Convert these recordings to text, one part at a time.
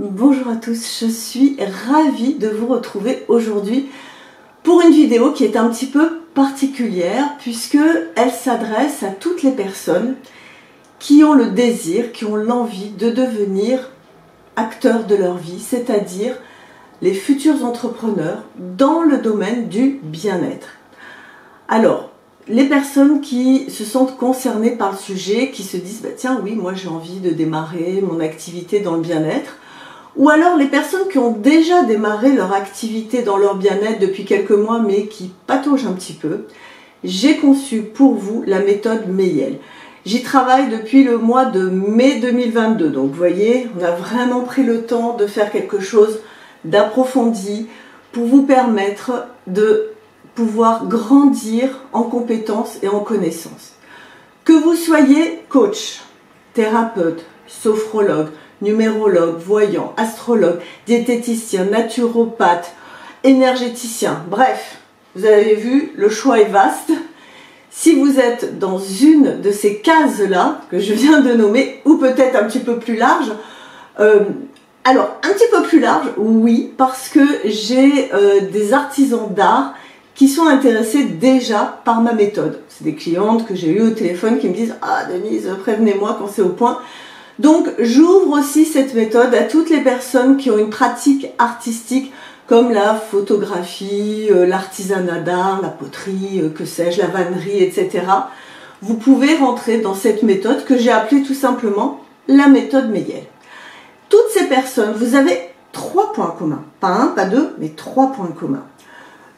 Bonjour à tous, je suis ravie de vous retrouver aujourd'hui pour une vidéo qui est un petit peu particulière puisque elle s'adresse à toutes les personnes qui ont le désir, qui ont l'envie de devenir acteurs de leur vie, c'est-à-dire les futurs entrepreneurs dans le domaine du bien-être. Alors, les personnes qui se sentent concernées par le sujet, qui se disent tiens oui, moi j'ai envie de démarrer mon activité dans le bien-être, ou alors les personnes qui ont déjà démarré leur activité dans leur bien-être depuis quelques mois mais qui pataugent un petit peu, j'ai conçu pour vous la méthode Meyel. J'y travaille depuis le mois de mai 2022, donc vous voyez, on a vraiment pris le temps de faire quelque chose d'approfondi pour vous permettre de pouvoir grandir en compétences et en connaissances. Que vous soyez coach, thérapeute, sophrologue, numérologue, voyant, astrologue, diététicien, naturopathe, énergéticien, bref, vous avez vu, le choix est vaste. Si vous êtes dans une de ces cases-là, que je viens de nommer, ou peut-être un petit peu plus large, alors un petit peu plus large, oui, parce que j'ai des artisans d'art qui sont intéressés déjà par ma méthode. C'est des clientes que j'ai eues au téléphone qui me disent « Ah Denise, prévenez-moi quand c'est au point ». Donc j'ouvre aussi cette méthode à toutes les personnes qui ont une pratique artistique comme la photographie, l'artisanat d'art, la poterie, que sais-je, la vannerie, etc. Vous pouvez rentrer dans cette méthode que j'ai appelée tout simplement la méthode Meyel. Toutes ces personnes, vous avez 3 points communs. Pas un, pas deux, mais 3 points communs.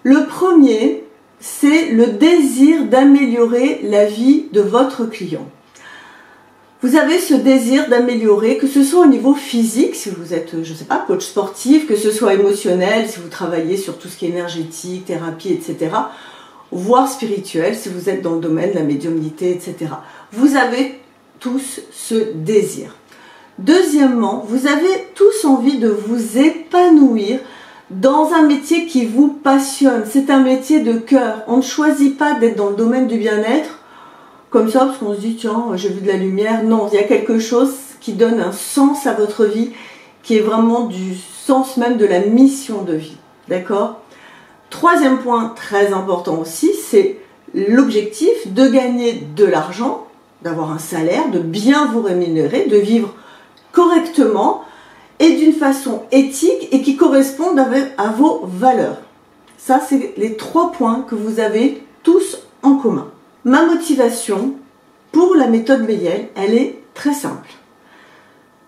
Le premier, c'est le désir d'améliorer la vie de votre client. Vous avez ce désir d'améliorer, que ce soit au niveau physique, si vous êtes, je ne sais pas, coach sportif, que ce soit émotionnel, si vous travaillez sur tout ce qui est énergétique, thérapie, etc., voire spirituel, si vous êtes dans le domaine de la médiumnité, etc. Vous avez tous ce désir. Deuxièmement, vous avez tous envie de vous épanouir dans un métier qui vous passionne. C'est un métier de cœur. On ne choisit pas d'être dans le domaine du bien-être comme ça parce qu'on se dit tiens, j'ai vu de la lumière. Non, il y a quelque chose qui donne un sens à votre vie, qui est vraiment du sens même de la mission de vie. D'accord ? Troisième point très important aussi, c'est l'objectif de gagner de l'argent, d'avoir un salaire, de bien vous rémunérer, de vivre correctement et d'une façon éthique et qui correspondent à vos valeurs. Ça, c'est les 3 points que vous avez tous en commun. Ma motivation pour la méthode Meyel, elle est très simple.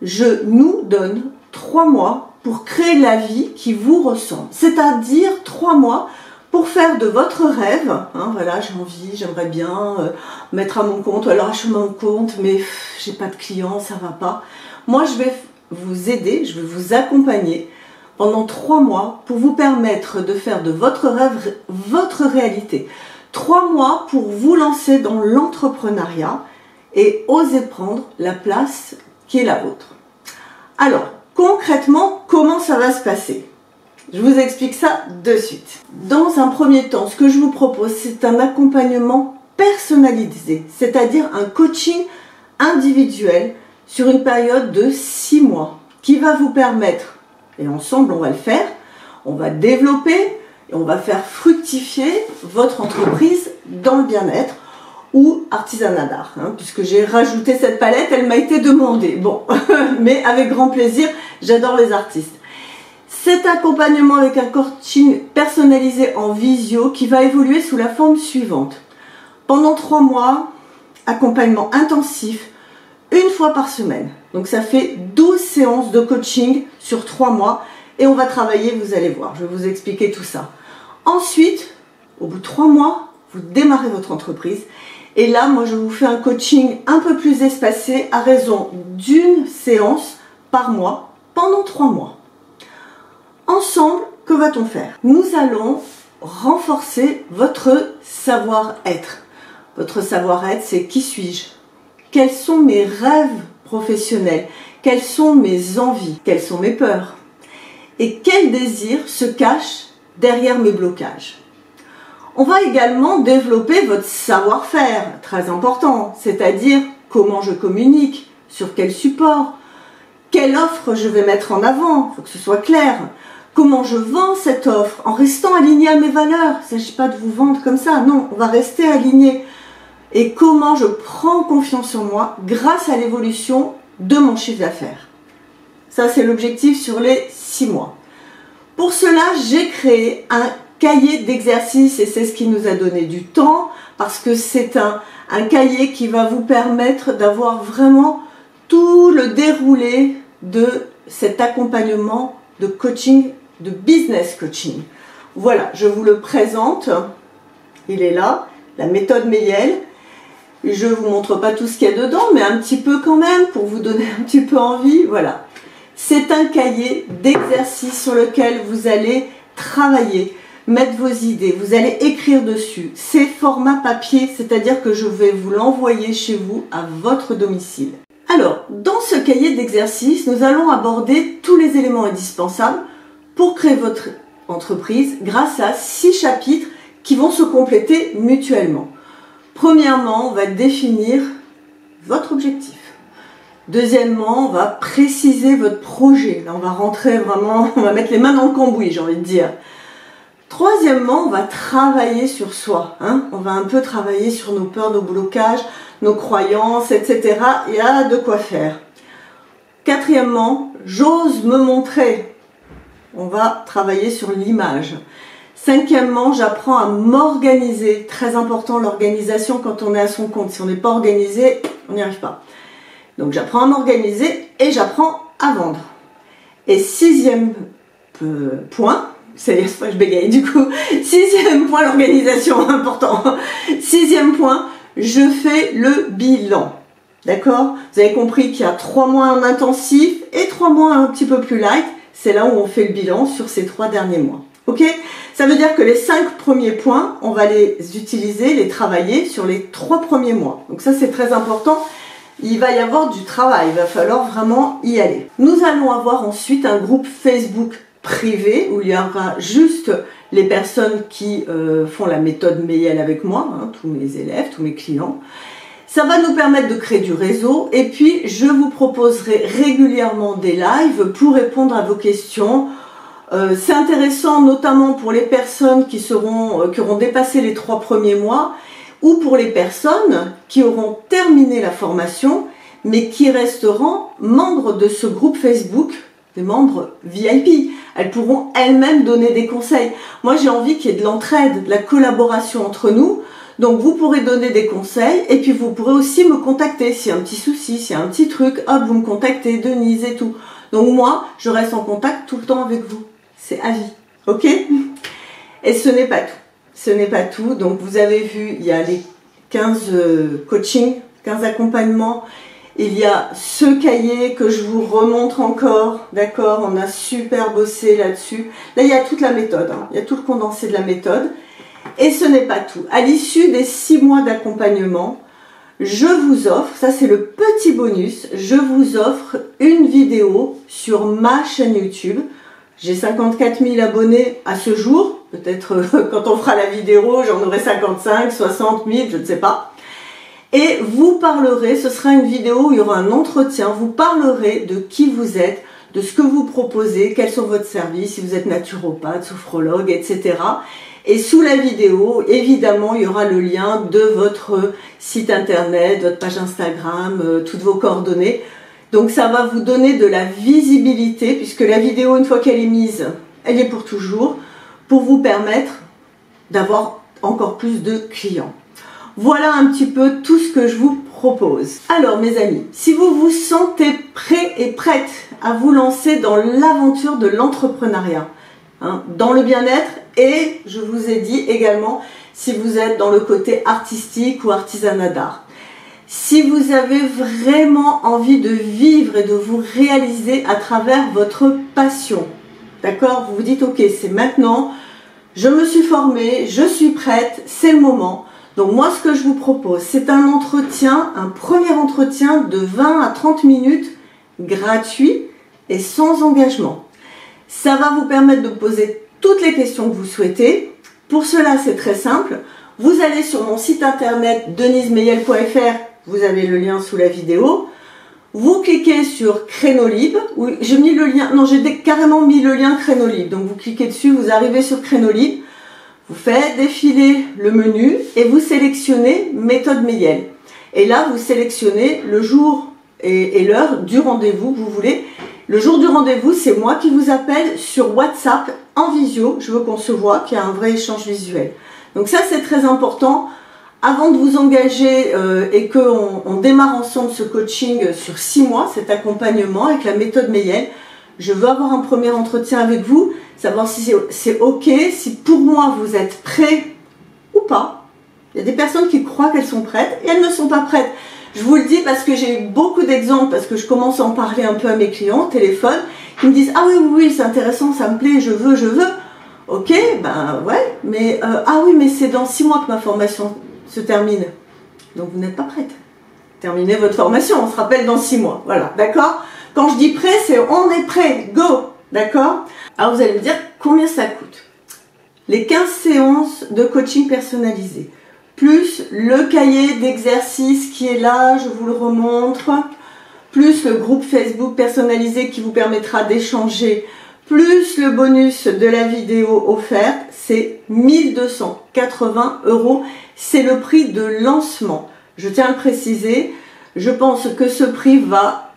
Je nous donne 3 mois pour créer la vie qui vous ressemble. C'est-à-dire 3 mois pour faire de votre rêve, voilà, j'ai envie, j'aimerais bien mettre à mon compte, ou alors je suis à mon compte, mais j'ai pas de clients, ça va pas. Moi, je vais vous aider, je vais vous accompagner pendant 3 mois pour vous permettre de faire de votre rêve votre réalité. 3 mois pour vous lancer dans l'entrepreneuriat et oser prendre la place qui est la vôtre. Alors, concrètement, comment ça va se passer ? Je vous explique ça de suite. Dans un premier temps, ce que je vous propose, c'est un accompagnement personnalisé, c'est-à-dire un coaching individuel sur une période de 6 mois qui va vous permettre, et ensemble on va le faire, on va développer et on va faire fructifier votre entreprise dans le bien-être ou artisanat d'art, puisque j'ai rajouté cette palette, elle m'a été demandée. Bon, mais avec grand plaisir, j'adore les artistes. Cet accompagnement avec un coaching personnalisé en visio qui va évoluer sous la forme suivante. Pendant 3 mois, accompagnement intensif, 1 fois par semaine. Donc ça fait 12 séances de coaching sur 3 mois et on va travailler, vous allez voir, je vais vous expliquer tout ça. Ensuite, au bout de 3 mois, vous démarrez votre entreprise et là, moi je vous fais un coaching un peu plus espacé à raison d'1 séance par mois pendant 3 mois. Ensemble, que va-t-on faire ? Nous allons renforcer votre savoir-être. Votre savoir-être, c'est qui suis-je ? Quels sont mes rêves professionnels? Quelles sont mes envies? Quelles sont mes peurs? Et quels désirs se cachent derrière mes blocages? On va également développer votre savoir-faire, très important, c'est-à-dire comment je communique, sur quel support, quelle offre je vais mettre en avant, il faut que ce soit clair. Comment je vends cette offre en restant aligné à mes valeurs. Il ne s'agit pas de vous vendre comme ça, non, on va rester aligné. Et comment je prends confiance en moi grâce à l'évolution de mon chiffre d'affaires. Ça, c'est l'objectif sur les 6 mois. Pour cela, j'ai créé un cahier d'exercices et c'est ce qui nous a donné du temps parce que c'est un cahier qui va vous permettre d'avoir vraiment tout le déroulé de cet accompagnement de coaching, de business coaching. Voilà, je vous le présente. Il est là, la méthode Mayel. Je ne vous montre pas tout ce qu'il y a dedans, mais un petit peu quand même pour vous donner un petit peu envie. Voilà. C'est un cahier d'exercices sur lequel vous allez travailler, mettre vos idées, vous allez écrire dessus. C'est format papier, c'est-à-dire que je vais vous l'envoyer chez vous à votre domicile. Alors, dans ce cahier d'exercices, nous allons aborder tous les éléments indispensables pour créer votre entreprise grâce à 6 chapitres qui vont se compléter mutuellement. Premièrement, on va définir votre objectif. Deuxièmement, on va préciser votre projet. Là, on va rentrer vraiment, on va mettre les mains dans le cambouis, j'ai envie de dire. Troisièmement, on va travailler sur soi. On va un peu travailler sur nos peurs, nos blocages, nos croyances, etc. Il y a de quoi faire. Quatrièmement, j'ose me montrer. On va travailler sur l'image. Cinquièmement, j'apprends à m'organiser. Très important l'organisation quand on est à son compte. Si on n'est pas organisé, on n'y arrive pas. Donc j'apprends à m'organiser et j'apprends à vendre. Et 6e point, je bégaye du coup. 6e point, l'organisation, important. 6e point, je fais le bilan. D'accord? Vous avez compris qu'il y a 3 mois en intensif et 3 mois un petit peu plus light. C'est là où on fait le bilan sur ces 3 derniers mois. Ok? Ça veut dire que les 5 premiers points, on va les utiliser, les travailler sur les 3 premiers mois. Donc ça, c'est très important. Il va y avoir du travail, il va falloir vraiment y aller. Nous allons avoir ensuite un groupe Facebook privé où il y aura juste les personnes qui font la méthode Mayel avec moi, tous mes élèves, tous mes clients. Ça va nous permettre de créer du réseau et puis je vous proposerai régulièrement des lives pour répondre à vos questions. C'est intéressant notamment pour les personnes qui auront dépassé les 3 premiers mois ou pour les personnes qui auront terminé la formation mais qui resteront membres de ce groupe Facebook, des membres VIP. Elles pourront elles-mêmes donner des conseils. Moi, j'ai envie qu'il y ait de l'entraide, de la collaboration entre nous. Donc, vous pourrez donner des conseils et puis vous pourrez aussi me contacter s'il y a un petit souci, s'il y a un petit truc. Hop, vous me contactez, Denise et tout. Donc, moi, je reste en contact tout le temps avec vous. C'est à vie. Ok? Et ce n'est pas tout. Ce n'est pas tout. Donc, vous avez vu, il y a les 15 coachings, 15 accompagnements. Il y a ce cahier que je vous remontre encore, d'accord? On a super bossé là-dessus. Là, il y a toute la méthode, il y a tout le condensé de la méthode. Et ce n'est pas tout. À l'issue des 6 mois d'accompagnement, je vous offre, ça c'est le petit bonus, je vous offre une vidéo sur ma chaîne YouTube. J'ai 54 000 abonnés à ce jour. Peut-être quand on fera la vidéo, j'en aurai 55, 60 000, je ne sais pas. Et vous parlerez, ce sera une vidéo où il y aura un entretien, vous parlerez de qui vous êtes, de ce que vous proposez, quels sont votre services, si vous êtes naturopathe, sophrologue, etc. Et sous la vidéo, évidemment, il y aura le lien de votre site internet, votre page Instagram, toutes vos coordonnées. Donc ça va vous donner de la visibilité, puisque la vidéo, une fois qu'elle est mise, elle est pour toujours, pour vous permettre d'avoir encore plus de clients. Voilà un petit peu tout ce que je vous propose. Alors mes amis, si vous vous sentez prêt et prête à vous lancer dans l'aventure de l'entrepreneuriat, dans le bien-être et je vous ai dit également si vous êtes dans le côté artistique ou artisanat d'art. Si vous avez vraiment envie de vivre et de vous réaliser à travers votre passion, d'accord? Vous vous dites ok, c'est maintenant, je me suis formée, je suis prête, c'est le moment. Donc moi, ce que je vous propose, c'est un entretien, un premier entretien de 20 à 30 minutes gratuit et sans engagement. Ça va vous permettre de poser toutes les questions que vous souhaitez. Pour cela, c'est très simple. Vous allez sur mon site internet denisemayel.fr, vous avez le lien sous la vidéo. Vous cliquez sur Créneau Libre. Oui, j'ai mis le lien, non, j'ai carrément mis le lien Créneau Libre. Donc vous cliquez dessus, vous arrivez sur Créneau Libre. Vous faites défiler le menu et vous sélectionnez méthode Mayel. Et là, vous sélectionnez le jour et l'heure du rendez-vous que vous voulez. Le jour du rendez-vous, c'est moi qui vous appelle sur WhatsApp en visio. Je veux qu'on se voit, qu'il y a un vrai échange visuel. Donc ça, c'est très important. Avant de vous engager et qu'on démarre ensemble ce coaching sur 6 mois, cet accompagnement avec la méthode Mayel, je veux avoir un premier entretien avec vous, savoir si c'est OK, si pour moi vous êtes prêt ou pas. Il y a des personnes qui croient qu'elles sont prêtes et elles ne sont pas prêtes. Je vous le dis parce que j'ai eu beaucoup d'exemples, parce que je commence à en parler un peu à mes clients au téléphone, qui me disent « Ah oui, oui, oui, c'est intéressant, ça me plaît, je veux. » Ok, ben ouais, mais ah oui, mais c'est dans 6 mois que ma formation se termine. Donc vous n'êtes pas prête. Terminez votre formation, on se rappelle dans 6 mois. Voilà, d'accord? Quand je dis prêt, c'est on est prêt, go, d'accord? Alors vous allez me dire combien ça coûte. Les 15 séances de coaching personnalisé, plus le cahier d'exercice qui est là, je vous le remontre, plus le groupe Facebook personnalisé qui vous permettra d'échanger, plus le bonus de la vidéo offerte, c'est 1280 €. C'est le prix de lancement. Je tiens à le préciser, je pense que ce prix va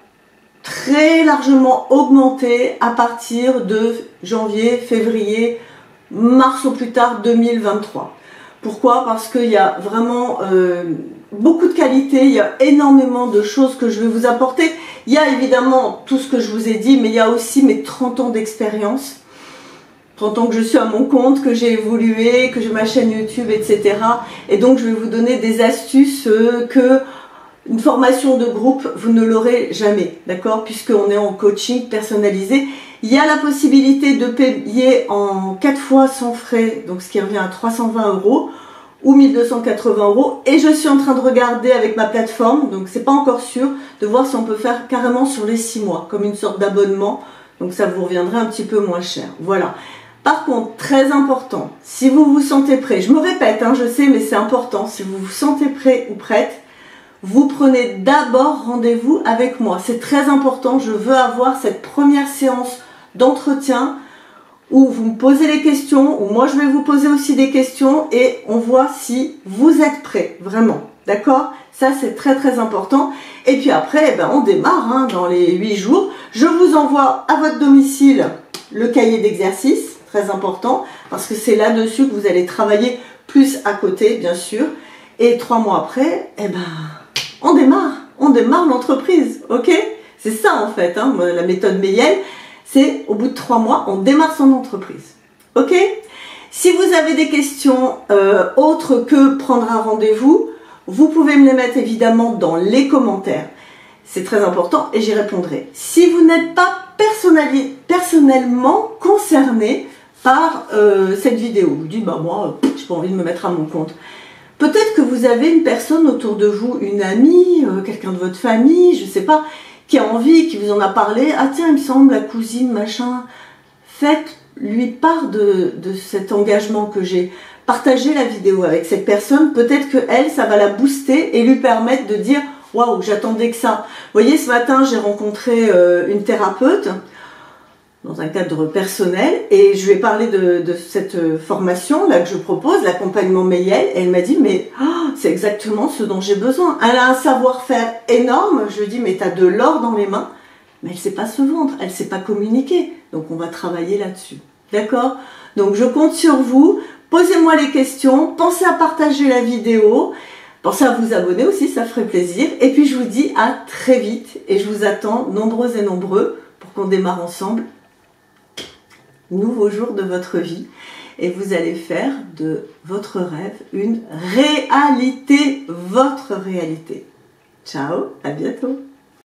très largement augmenter à partir de janvier, février, mars au plus tard 2023. Pourquoi? Parce qu'il y a vraiment beaucoup de qualité, il y a énormément de choses que je vais vous apporter. Il y a évidemment tout ce que je vous ai dit, mais il y a aussi mes 30 ans d'expérience. 30 ans que je suis à mon compte, que j'ai évolué, que j'ai ma chaîne YouTube, etc. Et donc je vais vous donner des astuces que une formation de groupe, vous ne l'aurez jamais, d'accord? Puisqu'on est en coaching personnalisé. Il y a la possibilité de payer en 4 fois sans frais, donc ce qui revient à 320 € ou 1280 €. Et je suis en train de regarder avec ma plateforme, donc c'est pas encore sûr, de voir si on peut faire carrément sur les 6 mois, comme une sorte d'abonnement. Donc ça vous reviendrait un petit peu moins cher. Voilà. Par contre, très important, si vous vous sentez prêt, je me répète, hein, je sais, mais c'est important, si vous vous sentez prêt ou prête, vous prenez d'abord rendez-vous avec moi. C'est très important, je veux avoir cette première séance d'entretien où vous me posez les questions, où moi je vais vous poser aussi des questions et on voit si vous êtes prêt, vraiment. D'accord? Ça c'est très très important. Et puis après, on démarre hein, dans les 8 jours. Je vous envoie à votre domicile le cahier d'exercice, très important, parce que c'est là-dessus que vous allez travailler plus à côté, bien sûr. Et 3 mois après, on démarre l'entreprise, ok? C'est ça en fait, hein, la méthode Mayel, c'est au bout de 3 mois, on démarre son entreprise, ok? Si vous avez des questions autres que prendre un rendez-vous, vous pouvez me les mettre évidemment dans les commentaires. C'est très important et j'y répondrai. Si vous n'êtes pas personnellement concerné par cette vidéo, vous dites, moi, j'ai pas envie de me mettre à mon compte. Peut-être que vous avez une personne autour de vous, une amie, quelqu'un de votre famille, je sais pas, qui a envie, qui vous en a parlé. Ah tiens, il me semble, la cousine, machin. Faites-lui part de cet engagement que j'ai. Partagez la vidéo avec cette personne. Peut-être que elle, ça va la booster et lui permettre de dire « Waouh, j'attendais que ça ». Vous voyez, ce matin, j'ai rencontré une thérapeute dans un cadre personnel et je lui ai parlé de cette formation là que je propose, l'accompagnement Mayel, et elle m'a dit mais c'est exactement ce dont j'ai besoin. Elle a un savoir-faire énorme, je lui ai dit mais tu as de l'or dans les mains, mais elle ne sait pas se vendre, elle ne sait pas communiquer, donc on va travailler là-dessus, d'accord? Donc je compte sur vous, posez-moi les questions, pensez à partager la vidéo, pensez à vous abonner aussi, ça ferait plaisir, et puis je vous dis à très vite et je vous attends nombreux et nombreux pour qu'on démarre ensemble nouveau jour de votre vie et vous allez faire de votre rêve une réalité, votre réalité. Ciao, à bientôt.